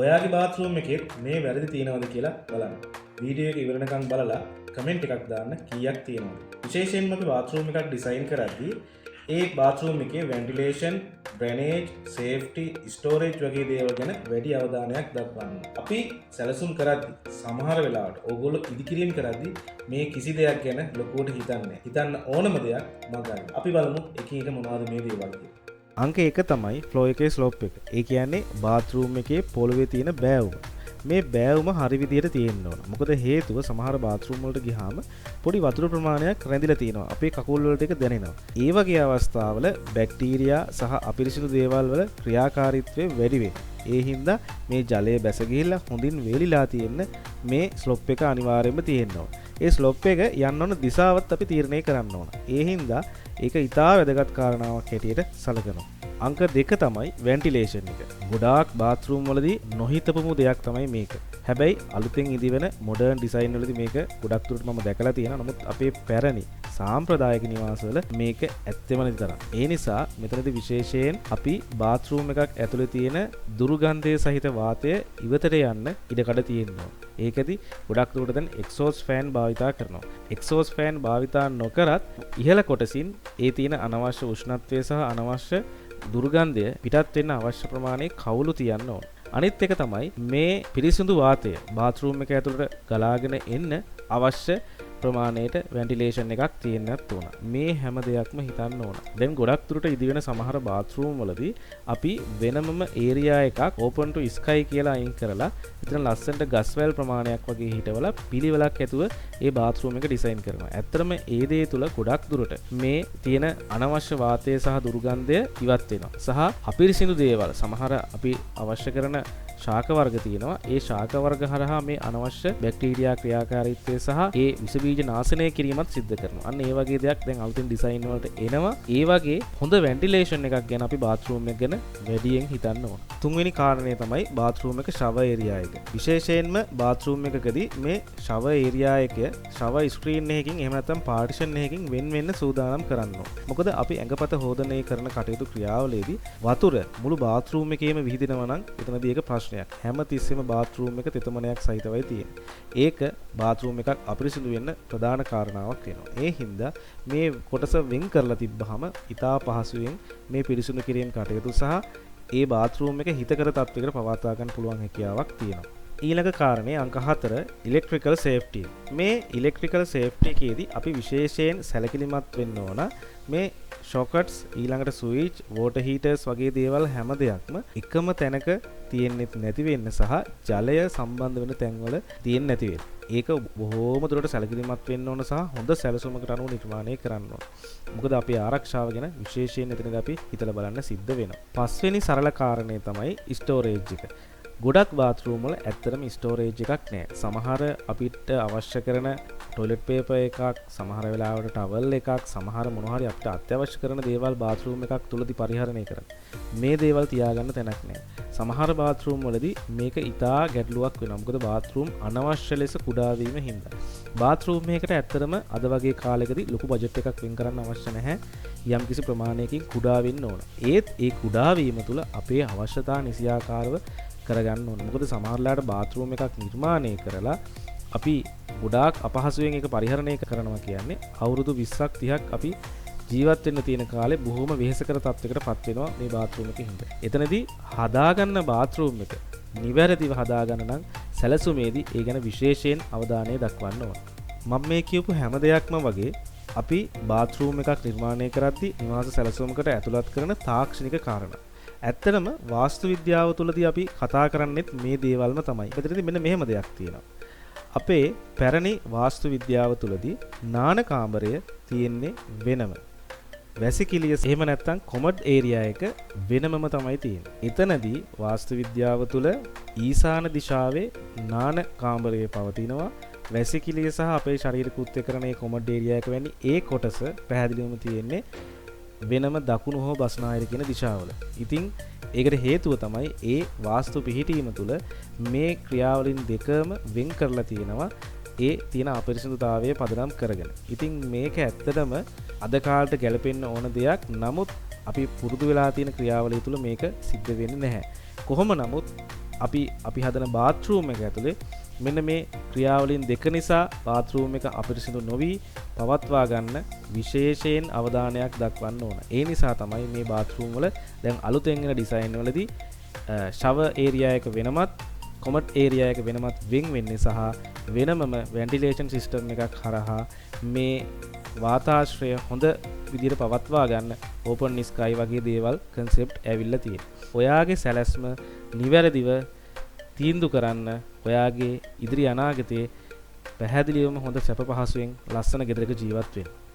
ඔයාගේ බාත්රූම් එකෙත් මේ වැරදි තියෙනවද කියලා බලන්න. වීඩියෝ එක ඉවරනකම් බලලා කමෙන්ට් එකක් දාන්න කීයක් තියෙනවද. විශේෂයෙන්ම අපි බාත්රූම් එකක් ඩිසයින් කරද්දී ඒ බාත්රූම් එකේ වෙන්ටිලේෂන්, ඩ්‍රේනේජ්, සේෆ්ටි, ස්ටෝරේජ් වගේ දේවල් ගැන වැඩි අවධානයක් දක්වන්න. අපි සැලසුම් කරද්දී සමහර වෙලාවට ඕගොල්ලෝ ඉදිකිරීම කරද්දී මේ කිසි දෙයක් ගැන ලොකුවට හිතන්නේ. හිතන්න ඕනම දෙයක් මගන්න. අපි බලමු එක එක මොනවද මේ දේවල් කියලා. අංක 1 තමයි ෆ්ලෝ එකේ ස්ලොප් එක. ඒ කියන්නේ බාත්රූම් එකේ පොළවේ තියෙන බෑවුම. මේ බෑවුම හරි විදියට තියෙන්න ඕන. මොකද හේතුව සමහර බාත්රූම් වලට ගියාම පොඩි වතුර ප්‍රමාණයක් රැඳිලා තියෙනවා. අපේ කකුල් වලට ඒක දැනෙනවා. ඒ වගේ අවස්ථාවල බැක්ටීරියා සහ අපිරිසිදු දේවල් වල ක්‍රියාකාරීත්වය වැඩි වෙනවා. ඒ හින්දා මේ ජලය බැස ගිහිල්ලා හොඳින් වේලිලා තියෙන්න මේ ස්ලොප් එක අනිවාර්යයෙන්ම තියෙන්න ඕන. ඒ ස්ලොප් එක යන්න ඕන දිශාවත් අපි තීරණය කරන්න ඕන. ඒ හින්දා ඒක ඉතා වැදගත් කාරණාවක් හැටියට සැලකනවා. අංක 2 තමයි වෙන්ටිලේෂන් එක. ගොඩාක් බාත්රූම් වලදී නොහිතපමු දෙයක් තමයි මේක. හැබැයි අලුතෙන් ඉදිවෙන මොඩර්න් ඩිසයින් වලදී මේක ගොඩක් දුරට මම දැකලා තියෙනවා. නමුත් අපේ පැරණි සාම්ප්‍රදායික නිවාසවල මේක ඇත්තෙම නැති තරම්. ඒ නිසා මෙතනදී විශේෂයෙන් අපි බාත්රූම් එකක් ඇතුලේ තියෙන දුර්ගන්ධය සහිත වාතය ඉවතට යන්න ඉඩකඩ තියෙනවා. ඒකෙදි ගොඩක් දුරට දැන් එක්සෝස් ෆෑන් භාවිතා කරනවා. එක්සෝස් ෆෑන් භාවිතා නොකරත් ඉහළ කොටසින් ඒ තියෙන අනවශ්‍ය උෂ්ණත්වය සහ අනවශ්‍ය දුර්ගන්ධය පිටත් වෙන්න අවශ්‍ය ප්‍රමාණයේ කවුළු තියන්න ඕන. අනිත් එක තමයි මේ පිරිසිදු වාතය බාත්රූම් එක ඇතුළට ගලාගෙන එන්න අවශ්‍ය ප්‍රමාණයට වෙන්ටිලේෂන් එකක් තියෙන්නත් ඕන. මේ හැම දෙයක්ම හිතන්න ඕන. දැන් ගොඩක් දුරට ඉදිවෙන සමහර බාත්රූම් වලදී අපි වෙනමම ඒරියා එකක් ඕපන් ටු ස්කයි කියලා අයින් කරලා ඉතින් ලස්සනට ගස් වැල් ප්‍රමාණයක් වගේ හිටවලා පිළිවෙලක් ඇතුව ඒ බාත්රූම් එක ඩිසයින් කරනවා. ඇත්තටම ඒ දේ තුල ගොඩක් දුරට මේ තියෙන අනවශ්‍ය වාතය සහ දුර්ගන්ධය ඉවත් වෙනවා. සහ අපිරිසිදු දේවල් සමහර අපි අවශ්‍ය කරන ශාක වර්ග තියෙනවා. ඒ ශාක වර්ග හරහා මේ අනවශ්‍ය බැක්ටීරියා ක්‍රියාකාරීත්වය සහ ඒ විස බීජ නාශනය කිරීමත් සිද්ධ කරනවා. අන්න ඒ වගේ දෙයක් දැන් අලුතින් ඩිසයින් වලට එනවා. ඒ වගේ හොඳ වෙන්ටිලේෂන් එකක් ගැන අපි බාත්රූම් එක ගැන වැඩියෙන් හිතන්න ඕන. තුන්වෙනි කාරණය තමයි බාත්රූම් එක ෂවර් ඒරියා එක. විශේෂයෙන්ම බාත්රූම් එකකදී මේ ෂවර් ඒරියා එක ෂවර් ස්ක්‍රීන් එකකින් එහෙම නැත්නම් පාර්ටිෂන් එකකින් වෙන් වෙන්න සූදානම් කරන්න ඕන. මොකද අපි ඇඟපත හොදනය කරන කටයුතු ක්‍රියාවලියේදී වතුර මුළු බාත්රූම් එකේම විහිදෙනවා නම් එතනදී ඒක ප්‍රශ්නයක්. හැම තිස්සෙම බාත්රූම් එක තෙතමනයක් සහිතවයි තියෙන්නේ. ඒක බාත්රූම් එකක් අපිරිසිදු වෙන්න ප්‍රධාන කාරණාවක් වෙනවා. ඒ හින්දා මේ කොටස වෙන් කරලා තිබ්බහම ඉතා පහසුවෙන් මේ පිරිසිදු කිරීම කටයුතු සහ ඒ බාත්රූම් එක හිතකර තත්ත්වයකට පවත්වා ගන්න පුළුවන් හැකියාවක් තියෙනවා. ඊළඟ කාරණේ අංක 4 ඉලෙක්ට්‍රිකල් සේෆ්ටි. මේ ඉලෙක්ට්‍රිකල් සේෆ්ටි එකේදී අපි විශේෂයෙන් සැලකිලිමත් වෙන්න ඕන. මේ ෂොකට්ස් ඊළඟට ස්විච් වෝටර් හීටර්ස් වගේ දේවල් හැම දෙයක්ම එකම තැනක තියෙන්නේ නැති වෙන්න සහ ජලය සම්බන්ධ වෙන තැන්වල තියෙන්නේ නැති වෙන්න. ඒක බොහෝම දුරට සැලකිලිමත් වෙන්න ඕන සහ හොඳ සැලසුමකට අනුව නිර්මාණය කරන්න ඕන. මොකද අපේ ආරක්ෂාව ගැන විශේෂයෙන් එතනදී අපි හිතලා බලන්න සිද්ධ වෙනවා. පස්වෙනි සරල කාරණේ තමයි ස්ටෝරේජ් එක. ගොඩක් බාත්රූම් වල ඇත්තටම ස්ටෝරේජ් එකක් නැහැ. සමහර අපිට අවශ්‍ය කරන ටොයිලට් පේපර් එකක්, සමහර වෙලාවට ටවල් එකක්, සමහර මොනවා හරි අපිට අත්‍යවශ්‍ය කරන දේවල් බාත්රූම් එකක් තුලදී පරිහරණය කරන්න. මේ දේවල් තියාගන්න තැනක් නැහැ. සමහර බාත්රූම් වලදී මේක ඉතා ගැටලුවක් වෙනවා. මොකද බාත්රූම් අනවශ්‍ය ලෙස කුඩා වීම හින්දා. බාත්රූම් එකකට ඇත්තටම අද වගේ කාලෙකදී ලොකු බජට් එකක් වෙන් කරන්න අවශ්‍ය නැහැ. යම්කිසි ප්‍රමාණයකින් කුඩා වෙන්න ඕන. ඒත් ඒ කුඩා වීම තුල අපේ අවශ්‍යතා නිසියාකාරව කරගන්න ඕන. මොකද සමහරලාට බාත්රූම් එකක් නිර්මාණය කරලා අපි ගොඩාක් අපහසුයෙන් ඒක පරිහරණය කරනවා කියන්නේ අවුරුදු 20ක් 30ක් අපි ජීවත් වෙන්න තියෙන කාලේ බොහොම වෙහෙසකර තත්යකට පත් වෙනවා මේ බාත්රූම් එකේ හින්දා. එතනදී හදාගන්න බාත්රූම් එක නිවැරදිව හදාගන්න නම් සැලසුමේදී ඒ ගැන විශේෂයෙන් අවධානය දක්වන්න ඕන. මම මේ කියපු හැම දෙයක්ම වගේ අපි බාත්රූම් එකක් නිර්මාණය කරද්දී නිවාස සැලසුමකට ඇතුළත් කරන තාක්ෂණික කාරණා. ඇත්තටම වාස්තු විද්‍යාව තුළදී අපි කතා කරන්නේත් මේ දේවල්ම තමයි. මෙතනදී මෙන්න මෙහෙම දෙයක් තියෙනවා. අපේ පැරණි වාස්තු විද්‍යාව තුළදී නාන කාමරය තියෙන්නේ වෙනම. වැසිකිළිය එහෙම නැත්නම් කොමඩ් ඒරියා එක වෙනමම තමයි තියෙන්නේ. එතනදී වාස්තු විද්‍යාව තුළ ඊසාන දිශාවේ නාන කාමරය පවතිනවා. වැසිකිළිය සහ අපේ ශරීර කෘත්‍ය කරන මේ කොමඩ් ඒරියා එක වැනි ඒ කොටස පැහැදිලිවම තියෙන්නේ වෙනම දකුණු හෝ බස්නාහිර කියන දිශාවල. ඉතින් ඒකට හේතුව තමයි ඒ වාස්තු පිහිටීම තුළ මේ ක්‍රියාවලින් දෙකම වෙන් කරලා තියෙනවා ඒ තියෙන අපරිසිදුතාවය පදනම් කරගෙන. ඉතින් මේක ඇත්තටම අද කාලට ගැලපෙන්න ඕන දෙයක්. නමුත් අපි පුරුදු වෙලා තියෙන ක්‍රියාවලිය තුළ මේක සිද්ධ වෙන්නේ නැහැ. කොහොම නමුත් අපි හදන බාත්රූම් එක ඇතුළේ මෙන්න මේ ක්‍රියාවලින් දෙක නිසා බාත්රූම් එක අපිරිසිදු නොවී පවත්වා ගන්න විශේෂයෙන් අවධානයක් දක්වන්න ඕන. ඒ නිසා තමයි මේ බාත්රූම් වල දැන් අලුතෙන් එන ඩිසයින් වලදී ෂවර් ඒරියා එක වෙනමත් කොමඩ් ඒරියා එක වෙනමත් වෙන් වෙන්නේ සහ වෙනමම වෙන්ටිලේෂන් සිස්ටම් එකක් හරහා මේ වාතාශ්‍රය හොඳ විදිහට පවත්වා ගන්න ඕපන් ස්කයි වගේ දේවල් කන්සෙප්ට් ඇවිල්ලා තියෙනවා. ඔයාගේ සැලැස්ම නිවැරදිව තීන්දුව කරන්න ඔයාගේ ඉදිරි අනාගතයේ පැහැදිලිවම හොඳ සැප පහසුවෙන් ලස්සන ගෙදරක ජීවත් වෙන්න.